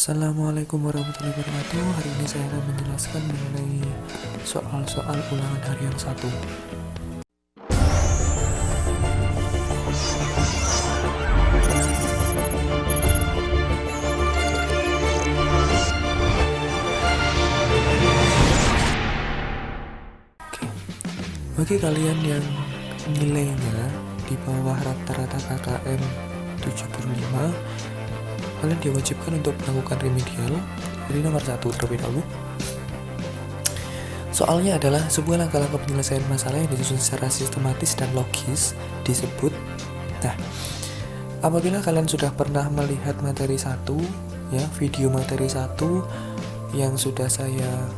Assalamualaikum warahmatullahi wabarakatuh. Hari ini saya akan menjelaskan mengenai soal-soal ulangan harian 1. Bagi kalian yang nilainya di bawah rata-rata KKM 75, kalian diwajibkan untuk melakukan remedial. Jadi nomor 1 terlebih dahulu. Soalnya adalah sebuah langkah-langkah penyelesaian masalah yang disusun secara sistematis dan logis disebut. Nah, apabila kalian sudah pernah melihat materi 1, ya, video materi 1 yang sudah saya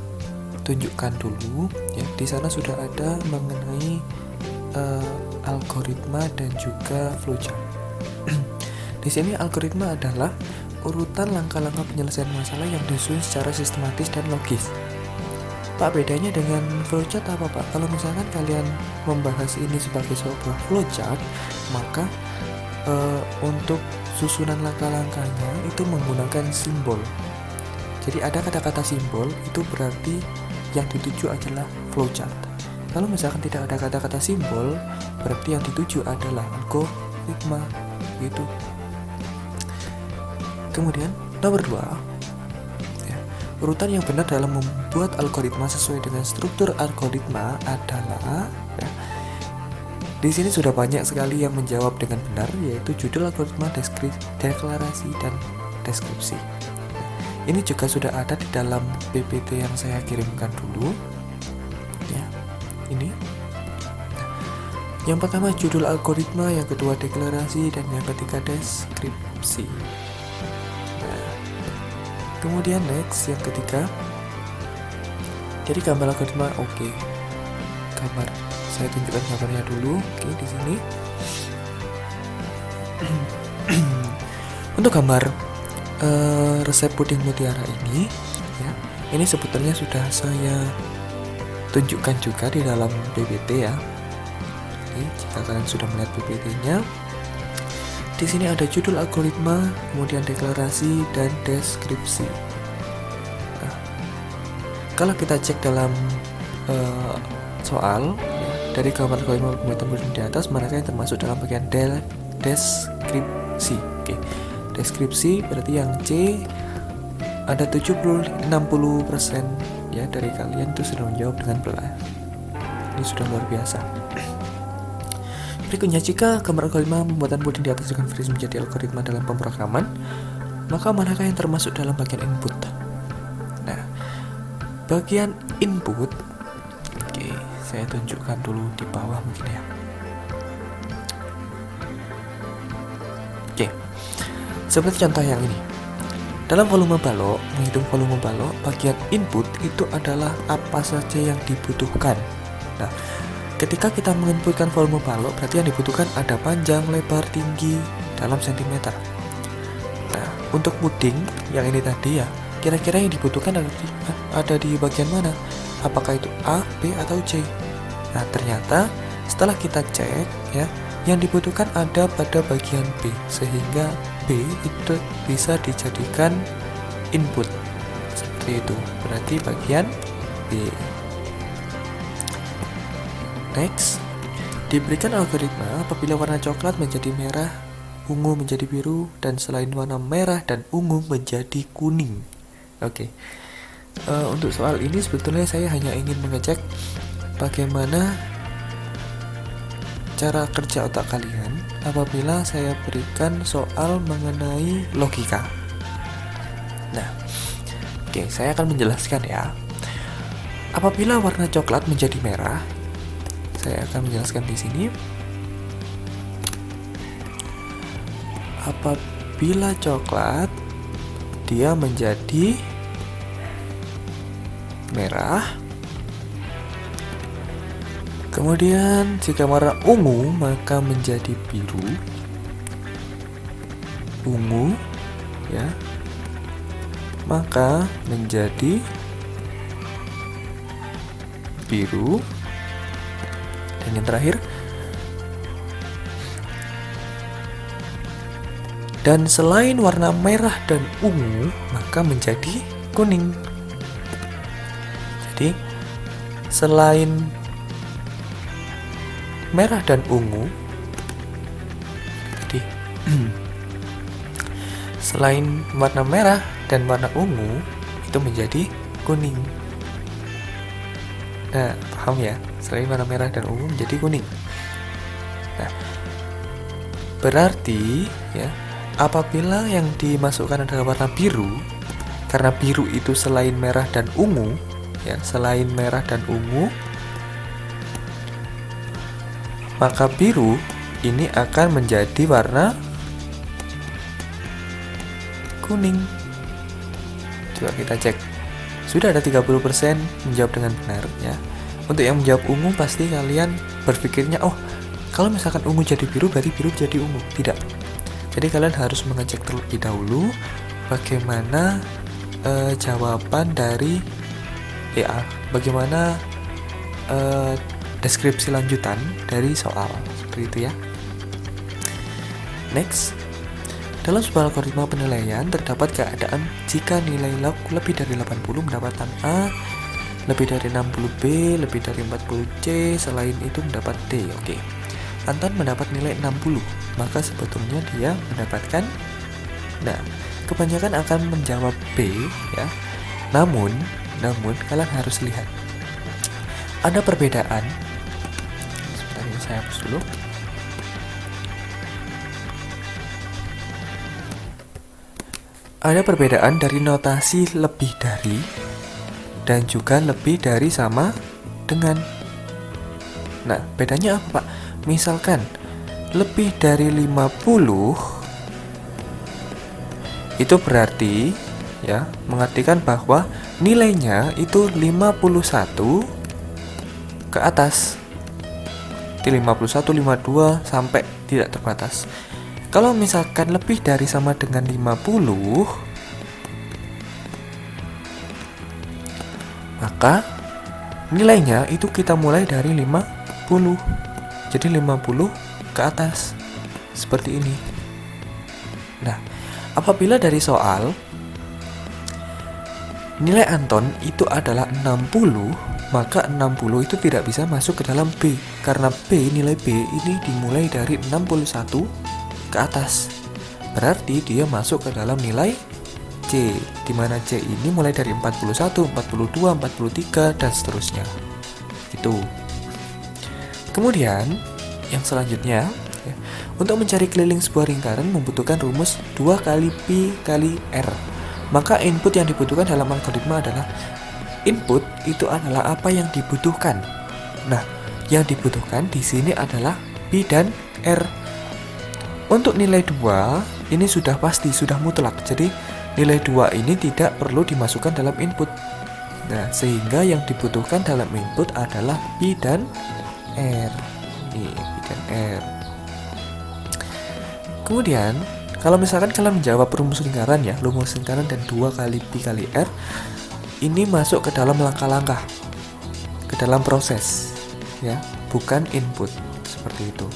tunjukkan dulu, ya, di sana sudah ada mengenai algoritma dan juga flowchart. Di sini algoritma adalah urutan langkah-langkah penyelesaian masalah yang disusun secara sistematis dan logis. Pak, bedanya dengan flowchart apa, Pak? Kalau misalkan kalian membahas ini sebagai sebuah flowchart, maka untuk susunan langkah-langkahnya itu menggunakan simbol. Jadi ada kata-kata simbol, itu berarti yang dituju adalah flowchart. Kalau misalkan tidak ada kata-kata simbol, berarti yang dituju adalah algoritma, gitu. Kemudian nomor 2, ya, urutan yang benar dalam membuat algoritma sesuai dengan struktur algoritma adalah, ya, di sini sudah banyak sekali yang menjawab dengan benar, yaitu judul algoritma, deklarasi, dan deskripsi. Ini juga sudah ada di dalam PPT yang saya kirimkan dulu, ya, ini. Yang pertama judul algoritma, yang kedua deklarasi, dan yang ketiga deskripsi. Kemudian next, yang ketiga, jadi gambar algoritma. Oke. Gambar, saya tunjukkan gambarnya dulu. Oke, di sini. Untuk gambar resep puding mutiara ini, ya, ini sebetulnya sudah saya tunjukkan juga di dalam PPT, ya. Oke, jika kalian sudah melihat PPT-nya, di sini ada judul algoritma, kemudian deklarasi, dan deskripsi. Nah, kalau kita cek dalam soal, ya, dari gambar algoritma pembuatan di atas, mereka yang termasuk dalam bagian deskripsi. Oke, deskripsi berarti yang C ada 60%, ya, dari kalian itu sudah menjawab dengan benar. Ini sudah luar biasa. Berikutnya, jika gambar algoritma pembuatan puding di atas dengan versi menjadi algoritma dalam pemrograman, maka manakah yang termasuk dalam bagian input? Nah, bagian input, oke, saya tunjukkan dulu di bawah mungkin, ya. Oke, seperti contoh yang ini. Dalam volume balok, menghitung volume balok, bagian input itu adalah apa saja yang dibutuhkan. Nah, ketika kita menginputkan volume balok, berarti yang dibutuhkan ada panjang, lebar, tinggi dalam sentimeter. Nah, untuk puding yang ini tadi, ya, kira-kira yang dibutuhkan ada di bagian mana? Apakah itu A, B, atau C? Nah, ternyata setelah kita cek, ya, yang dibutuhkan ada pada bagian B, sehingga B itu bisa dijadikan input. Seperti itu, berarti bagian B. Next, diberikan algoritma apabila warna coklat menjadi merah, ungu menjadi biru, dan selain warna merah dan ungu menjadi kuning. Oke. Untuk soal ini sebetulnya saya hanya ingin mengecek bagaimana cara kerja otak kalian apabila saya berikan soal mengenai logika. Nah, oke, saya akan menjelaskan, ya. Apabila warna coklat menjadi merah, saya akan menjelaskan di sini. Apabila coklat dia menjadi merah, kemudian jika warna ungu maka menjadi biru, ungu, ya, maka menjadi biru. Dan yang terakhir, Dan selain warna merah dan ungu, maka menjadi kuning. Jadi selain merah dan ungu, jadi selain warna merah dan warna ungu itu menjadi kuning. Nah, paham ya? Selain warna merah dan ungu menjadi kuning. Nah, berarti ya, apabila yang dimasukkan adalah warna biru, karena biru itu selain merah dan ungu, ya, selain merah dan ungu, maka biru ini akan menjadi warna kuning. Coba kita cek. Sudah ada 30% menjawab dengan benar ya. Untuk yang menjawab ungu pasti kalian berpikirnya, oh, kalau misalkan ungu jadi biru berarti biru jadi ungu. Tidak. Jadi kalian harus mengecek terlebih dahulu bagaimana jawaban dari bagaimana deskripsi lanjutan dari soal seperti itu ya. Next, dalam sebuah algoritma penilaian terdapat keadaan jika nilai log lebih dari 80 mendapatkan A, lebih dari 60 B, lebih dari 40 C, selain itu mendapat D. Oke. Anton mendapat nilai 60, maka sebetulnya dia mendapatkan, nah, kebanyakan akan menjawab B ya. Namun kalian harus lihat ada perbedaan. Sebentar ini saya hapus dulu. Ada perbedaan dari notasi lebih dari dan juga lebih dari sama dengan. Nah, bedanya apa, Pak? Misalkan lebih dari 50 itu berarti ya, mengartikan bahwa nilainya itu 51 ke atas. Di 51, 52 sampai tidak terbatas. Kalau misalkan lebih dari sama dengan 50, maka nilainya itu kita mulai dari 50. Jadi 50 ke atas. Seperti ini. Nah, apabila dari soal nilai Anton itu adalah 60, maka 60 itu tidak bisa masuk ke dalam B. Karena nilai B ini dimulai dari 61 ke atas. Berarti dia masuk ke dalam nilai C, di mana C ini mulai dari 41, 42, 43 dan seterusnya. Itu. Kemudian yang selanjutnya ya, untuk mencari keliling sebuah lingkaran membutuhkan rumus 2 kali Pi kali R. Maka input yang dibutuhkan dalam algoritma adalah, input itu adalah apa yang dibutuhkan. Nah, yang dibutuhkan di sini adalah Pi dan R. Untuk nilai 2 ini sudah pasti, sudah mutlak. Jadi nilai 2 ini tidak perlu dimasukkan dalam input. Nah, sehingga yang dibutuhkan dalam input adalah Pi dan R. Pi dan R. Kemudian kalau misalkan kalian menjawab rumus lingkaran ya, rumus lingkaran dan 2 kali Pi kali R, ini masuk ke dalam langkah-langkah, ke dalam proses ya, bukan input. Seperti itu.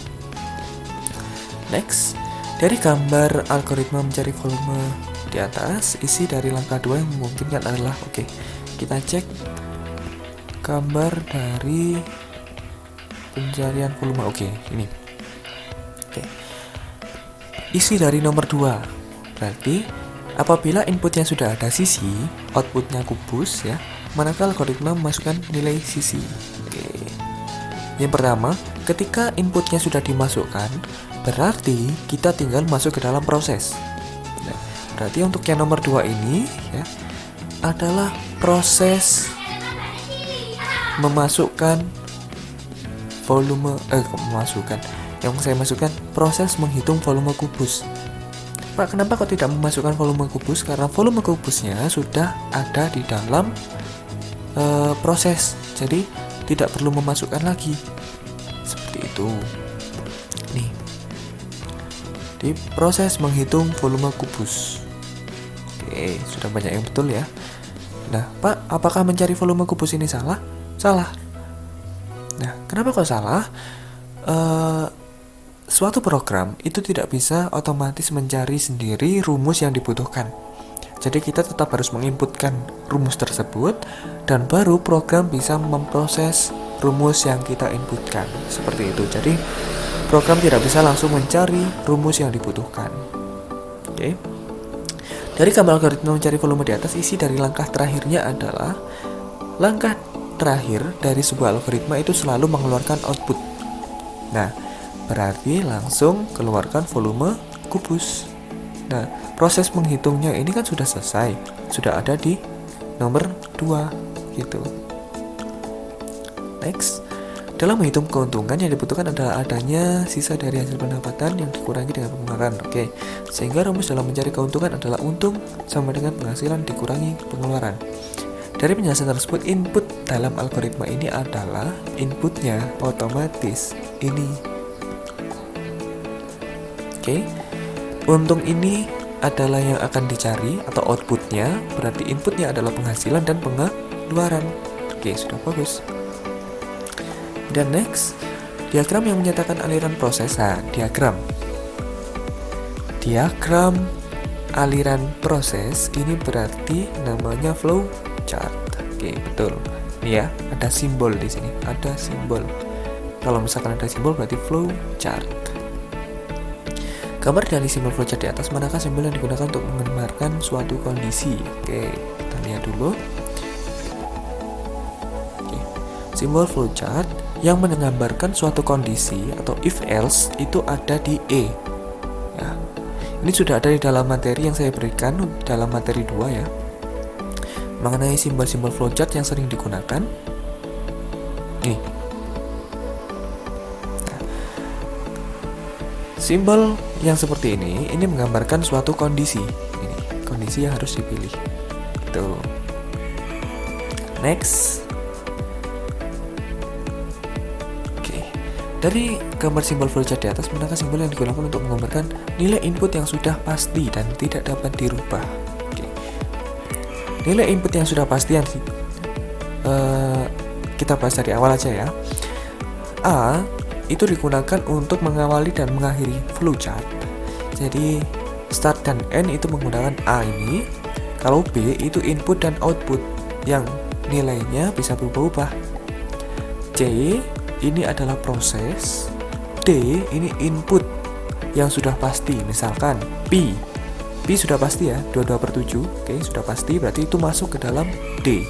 Next, dari gambar algoritma mencari volume di atas, isi dari langkah 2 yang memungkinkan adalah, oke, kita cek gambar dari pencarian volume. Oke, ini. Oke. Isi dari nomor 2. Berarti apabila inputnya sudah ada sisi, outputnya kubus ya, manakah algoritma memasukkan nilai sisi. Oke. Yang pertama, ketika inputnya sudah dimasukkan, berarti kita tinggal masuk ke dalam proses. Nah, berarti untuk yang nomor 2 ini ya, adalah proses memasukkan volume yang saya masukkan proses menghitung volume kubus. Pak, kenapa kok tidak memasukkan volume kubus? Karena volume kubusnya sudah ada di dalam proses, jadi tidak perlu memasukkan lagi. Seperti itu. Nih, di proses menghitung volume kubus. Oke, sudah banyak yang betul ya. Nah, Pak, apakah mencari volume kubus ini salah? Salah. Nah, kenapa kok salah? suatu program itu tidak bisa otomatis mencari sendiri rumus yang dibutuhkan. Jadi kita tetap harus menginputkan rumus tersebut dan baru program bisa memproses rumus yang kita inputkan. Seperti itu. Jadi program tidak bisa langsung mencari rumus yang dibutuhkan. Oke. Dari gambar algoritma mencari volume di atas, isi dari langkah terakhirnya adalah langkah terakhir dari sebuah algoritma itu selalu mengeluarkan output. Nah, berarti langsung keluarkan volume kubus. Nah, proses menghitungnya ini kan sudah selesai, sudah ada di nomor 2 gitu. Next, dalam menghitung keuntungan yang dibutuhkan adalah adanya sisa dari hasil pendapatan yang dikurangi dengan pengeluaran. Oke, sehingga rumus dalam mencari keuntungan adalah untung sama dengan penghasilan dikurangi pengeluaran. Dari penjelasan tersebut, input dalam algoritma ini adalah inputnya otomatis ini. Oke. Untung ini adalah yang akan dicari atau outputnya, berarti inputnya adalah penghasilan dan pengeluaran. Oke, sudah bagus. Dan next, diagram yang menyatakan aliran proses. Nah, diagram aliran proses ini berarti namanya flow chart. Oke, betul. Ini ya, ada simbol di sini, ada simbol. Kalau misalkan ada simbol berarti flow chart. Gambar dari simbol flowchart di atas, manakah simbol yang digunakan untuk menggambarkan suatu kondisi? Oke, kita lihat dulu. Oke. Simbol flowchart yang menggambarkan suatu kondisi atau if else itu ada di E. Ya. Ini sudah ada di dalam materi yang saya berikan dalam materi 2 ya. Mengenai simbol-simbol flowchart yang sering digunakan. Nih. Simbol yang seperti ini menggambarkan suatu kondisi. Ini kondisi yang harus dipilih. Tuh. Next. Oke. Dari gambar simbol flowchart di atas, manakah simbol yang digunakan untuk menggambarkan nilai input yang sudah pasti dan tidak dapat dirubah? Oke. Nilai input yang sudah pasti yang kita bahas dari awal aja ya. A itu digunakan untuk mengawali dan mengakhiri flowchart. Jadi start dan end itu menggunakan A ini. Kalau B itu input dan output yang nilainya bisa berubah-ubah. C ini adalah proses. D ini input yang sudah pasti. Misalkan P sudah pasti ya, 22/7. Oke, sudah pasti, berarti itu masuk ke dalam D.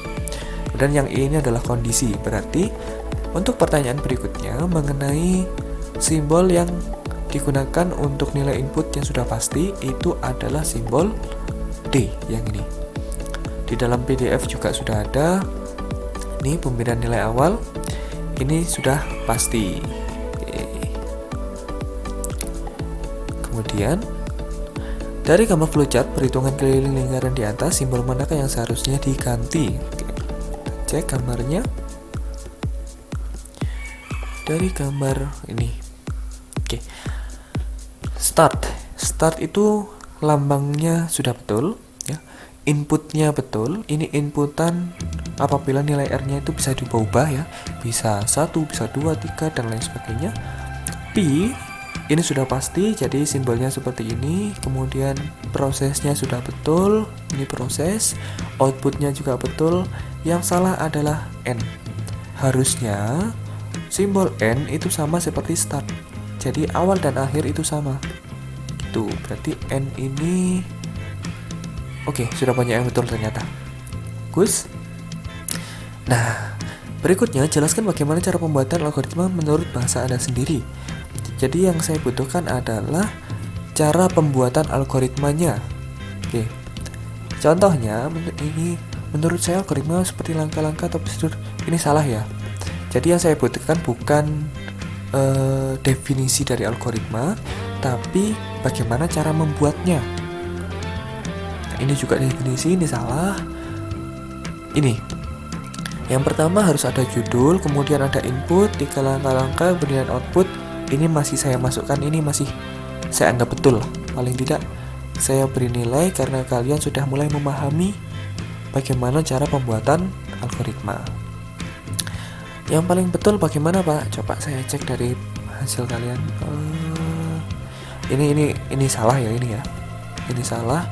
Dan yang E ini adalah kondisi. Berarti untuk pertanyaan berikutnya mengenai simbol yang digunakan untuk nilai input yang sudah pasti itu adalah simbol D yang ini. Di dalam PDF juga sudah ada. Ini pemberian nilai awal. Ini sudah pasti. Oke. Kemudian dari gambar flowchart perhitungan keliling lingkaran di atas, simbol manakah yang seharusnya diganti? Oke. Cek gambarnya. Dari gambar ini. Oke. Start itu lambangnya sudah betul ya. Inputnya betul. Ini inputan apabila nilai R-nya itu bisa diubah ya. Bisa 1, bisa 2, 3 dan lain sebagainya. P ini sudah pasti, jadi simbolnya seperti ini. Kemudian prosesnya sudah betul. Ini proses. Outputnya juga betul. Yang salah adalah N. Harusnya simbol N itu sama seperti start. Jadi awal dan akhir itu sama. Gitu. Berarti N ini oke, sudah banyak yang betul ternyata. Gus. Nah, berikutnya jelaskan bagaimana cara pembuatan algoritma menurut bahasa Anda sendiri. Jadi yang saya butuhkan adalah cara pembuatan algoritmanya. Oke. Contohnya ini menurut saya algoritma seperti langkah-langkah atau prosedur ini salah ya. Jadi yang saya butuhkan bukan definisi dari algoritma, tapi bagaimana cara membuatnya. Nah, ini juga definisi, ini salah. Ini. Yang pertama harus ada judul, kemudian ada input, 3 langkah-langkah, kemudian output. Ini masih saya masukkan, ini masih saya anggap betul. Paling tidak saya beri nilai karena kalian sudah mulai memahami bagaimana cara pembuatan algoritma. Yang paling betul bagaimana Pak? Coba saya cek dari hasil kalian. Ini salah ya, ini salah.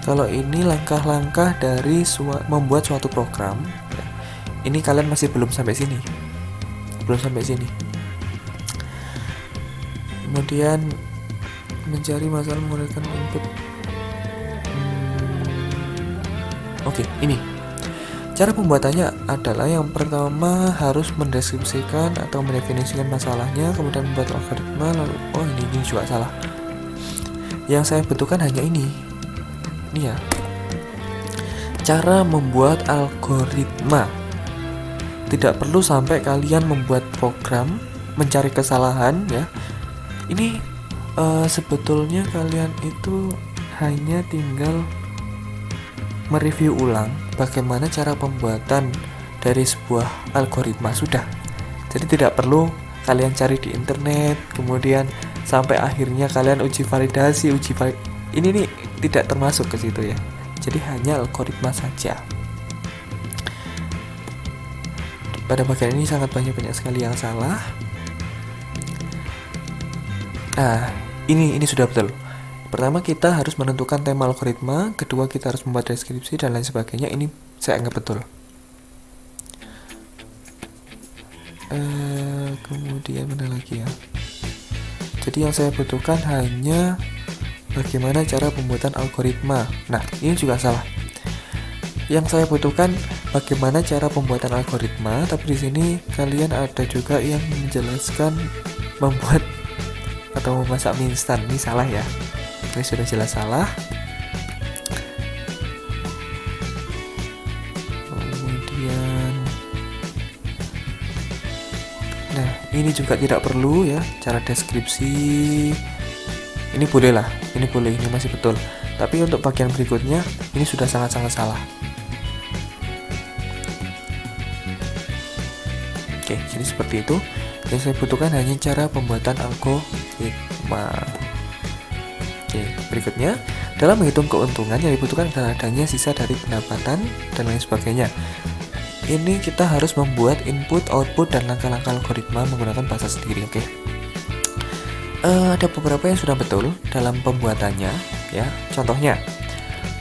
Kalau ini langkah-langkah dari membuat suatu program ya. Ini kalian masih belum sampai sini. Kemudian mencari masalah menggunakan input. Oke, ini cara pembuatannya adalah yang pertama harus mendeskripsikan atau mendefinisikan masalahnya, kemudian membuat algoritma. Lalu ini juga salah. Yang saya butuhkan hanya ini ya, cara membuat algoritma. Tidak perlu sampai kalian membuat program mencari kesalahan ya. Ini sebetulnya kalian itu hanya tinggal mereview ulang bagaimana cara pembuatan dari sebuah algoritma sudah. Jadi tidak perlu kalian cari di internet, kemudian sampai akhirnya kalian uji validasi. Ini nih tidak termasuk ke situ ya. Jadi hanya algoritma saja. Pada bagian ini sangat banyak sekali yang salah. Nah, ini sudah betul. Pertama kita harus menentukan tema algoritma, kedua kita harus membuat deskripsi dan lain sebagainya. Ini saya anggap betul. Kemudian mana lagi ya? Jadi yang saya butuhkan hanya bagaimana cara pembuatan algoritma. Nah, ini juga salah. Yang saya butuhkan bagaimana cara pembuatan algoritma, tapi di sini kalian ada juga yang menjelaskan membuat atau memasak mie instan. Ini salah ya. Ini sudah jelas salah. Kemudian nah, ini juga tidak perlu ya, cara deskripsi. Ini boleh, ini masih betul. Tapi untuk bagian berikutnya ini sudah sangat-sangat salah. Oke, jadi seperti itu. Yang saya butuhkan hanya cara pembuatan algoritma. Oke, berikutnya dalam menghitung keuntungan yang dibutuhkan adalah adanya sisa dari pendapatan dan lain sebagainya. Ini kita harus membuat input, output, dan langkah-langkah algoritma menggunakan bahasa sendiri. Oke. Ada beberapa yang sudah betul dalam pembuatannya ya. Contohnya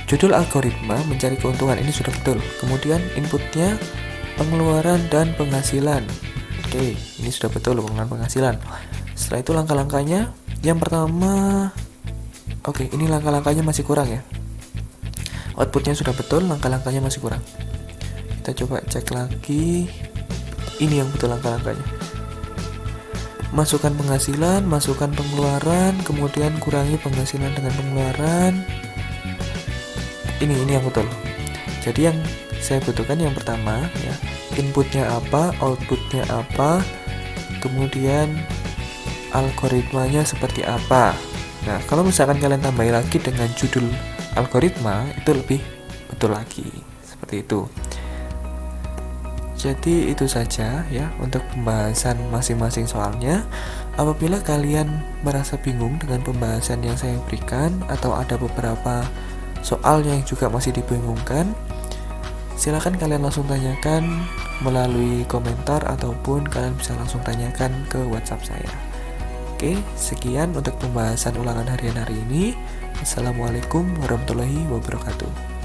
judul algoritma mencari keuntungan, ini sudah betul. Kemudian inputnya pengeluaran dan penghasilan. Oke, ini sudah betul, pengeluaran penghasilan. Setelah itu langkah-langkahnya, yang pertama, oke, ini langkah-langkahnya masih kurang ya. Outputnya sudah betul, langkah-langkahnya masih kurang. Kita coba cek lagi. Ini yang betul langkah-langkahnya. Masukkan penghasilan, masukkan pengeluaran, kemudian kurangi penghasilan dengan pengeluaran. Ini yang betul. Jadi yang saya butuhkan yang pertama ya, inputnya apa, outputnya apa, kemudian algoritmanya seperti apa. Nah, kalau misalkan kalian tambahin lagi dengan judul algoritma, itu lebih betul lagi. Seperti itu. Jadi itu saja ya untuk pembahasan masing-masing soalnya. Apabila kalian merasa bingung dengan pembahasan yang saya berikan atau ada beberapa soal yang juga masih dibingungkan, silakan kalian langsung tanyakan melalui komentar ataupun kalian bisa langsung tanyakan ke WhatsApp saya. Oke, sekian untuk pembahasan ulangan harian hari ini. Assalamualaikum warahmatullahi wabarakatuh.